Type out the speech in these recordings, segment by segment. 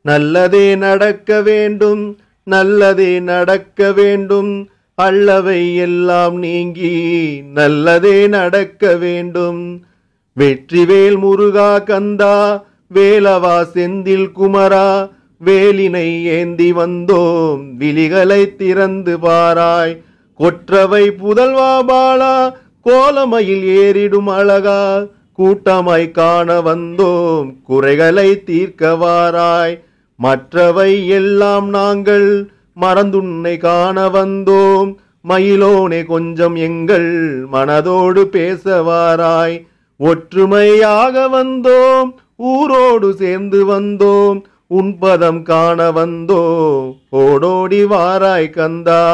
நல்லதே நடக்க வேண்டும், நல்லதே நடக்க வேண்டும். அல்லவை எல்லாம் நீங்கி நல்லதே நடக்க வேண்டும். வெற்றிவேல் முருகா கந்தா, வேலவா செந்தில் குமரா, வேலினை ஏந்தி வந்தோம் விழிகளை திறந்து பாராய். கொற்றவை புதல்வா பாலா, கோலமையில் ஏறிடும் அழகா, கூட்டமாய் காண வந்தோம் குறைகளை தீர்க்கவாராய். மற்றவை எல்லாம் நாங்கள் மறந்துன்னை காண வந்தோம், மயிலோனே கொஞ்சம் எங்கள் மனதோடு பேசவாராய். ஒற்றுமையாக வந்தோம், ஊரோடு சேர்ந்து வந்தோம், உன்பதம் காண வந்தோம் ஓடோடி வாராய் கந்தா.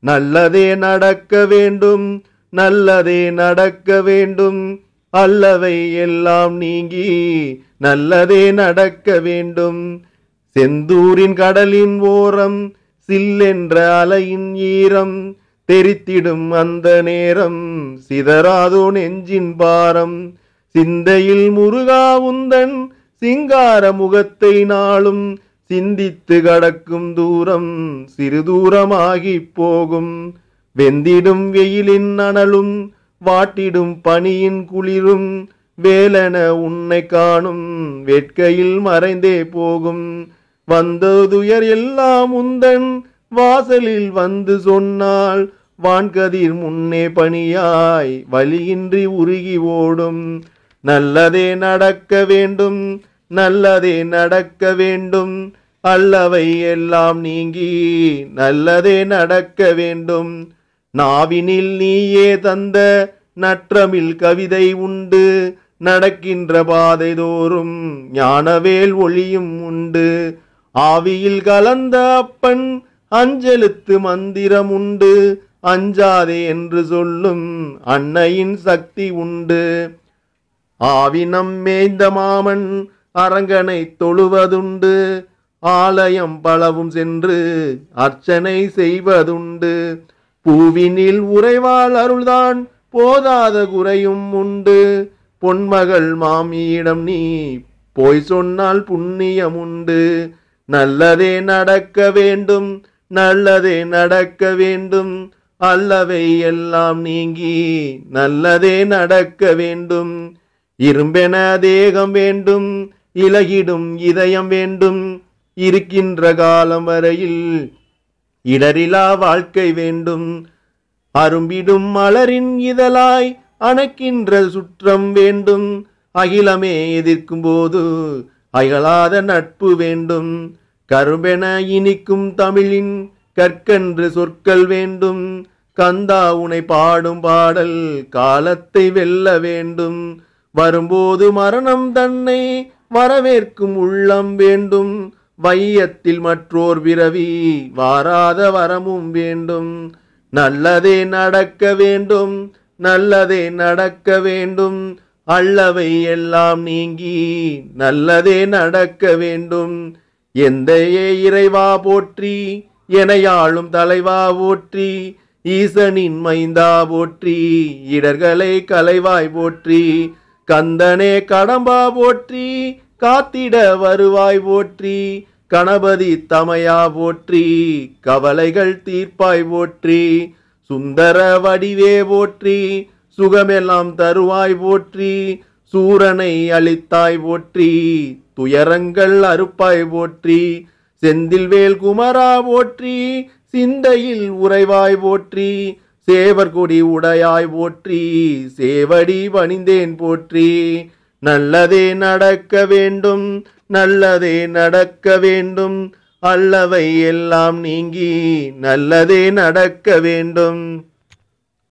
நல்லதே நடக்க வேண்டும், நல்லதே நடக்க வேண்டும். அல்லவை எல்லாம் நீங்கி நல்லதே நடக்க வேண்டும். செந்தூரின் கடலின் ஓரம் சில்லென்ற அலையின் ஈரம், தெரித்திடும் அந்த நேரம் சிதறாதோ நெஞ்சின் பாரம். சிந்தையில் முருகா உந்தன் சிங்கார முகத்தை நாளும், சிந்தித்து கடக்கும் தூரம் சிறு தூரமாகி போகும். வெந்திடும் வெயிலின் அனலும் வாட்டிடும் பனியின் குளிரும், வேலென உன்னை காணும் வேட்கையில் மறைந்தே போகும். வந்ததுயர் எல்லாம் உந்தன் வாசலில் வந்து சொன்னால், வான்கதிர் முன்னே பணியாய் வலியின்றி உருகி ஓடும். நல்லதே நடக்க வேண்டும், நல்லதே நடக்க வேண்டும். அல்லவை எல்லாம் நீங்கி நல்லதே நடக்க வேண்டும். நாவினில் நீயே தந்த நற்றமிழ் கவிதை உண்டு, நடக்கின்ற பாதை தோறும் ஞானவேல் ஒளியும் உண்டு. ஆவியில் கலந்த அப்பன் அஞ்செழுத்து மந்திரம் உண்டு, அஞ்சாதே என்று சொல்லும் அன்னையின் சக்தி உண்டு. ஆவினம் மேய்ந்த மாமன் அரங்கனை தொழுவதுண்டு, ஆலயம் பலவும் சென்று அர்ச்சனை செய்வதுண்டு. பூவினில் உறைவாள் அருள்தான் போதாத குறையும் உண்டு, பொன்மகள் மாமியிடம் நீ போய் சொன்னால் புண்ணியம் உண்டு. நல்லதே நடக்க வேண்டும், நல்லதே நடக்க வேண்டும். அல்லவை எல்லாம் நீங்கி நல்லதே நடக்க வேண்டும். இரும்பென தேகம் வேண்டும், இலகிடும் இதயம் வேண்டும். இருக்கின்ற காலம் வரையில் இடரிலா வாழ்க்கை வேண்டும். அரும்பிடும் மலரின் இதழாய் அணைக்கின்ற சுற்றம் வேண்டும். அகிலமே எதிர்க்கும் போது அகலாத நட்பு வேண்டும். கரும்பென இனிக்கும் தமிழின் கற்கன்று சொற்கள் வேண்டும். கந்தா உனை பாடும் பாடல் காலத்தை வெல்ல வேண்டும். வரும்போது மரணம் தன்னை வரவேற்கும் உள்ளம் வேண்டும். வையத்தில் மற்றோர் பிறவி வாராத வரமும் வேண்டும். நல்லதே நடக்க வேண்டும், நல்லதே நடக்க வேண்டும். அல்லவை எல்லாம் நீங்கி நல்லதே நடக்க வேண்டும். எந்தையே இறைவா போற்றி, எனையாளும் தலைவா போற்றி, ஈசனின் மைந்தா போற்றி, இடர்களை கலைவாய் போற்றி. கந்தனே கடம்பா போற்றி, காத்திட வருவாய் போற்றி. கணபதி தமையா போற்றி, கவலைகள் தீர்ப்பாய் போற்றி. சுந்தர வடிவே போற்றி, சுகமெல்லாம் தருவாய் போற்றி. சூரனை அழித்தாய் போற்றி, துயரங்கள் அறுப்பாய் போற்றி. செந்தில்வேல் குமரா போற்றி, சிந்தையில் உறைவாய் போற்றி. சேவர் கொடி உடையாய் போற்றி, சேவடி பணிந்தேன் போற்றி. நல்லதே நடக்க வேண்டும், நல்லதே நடக்க வேண்டும். அல்லவை எல்லாம் நீங்கி நல்லதே நடக்க வேண்டும்.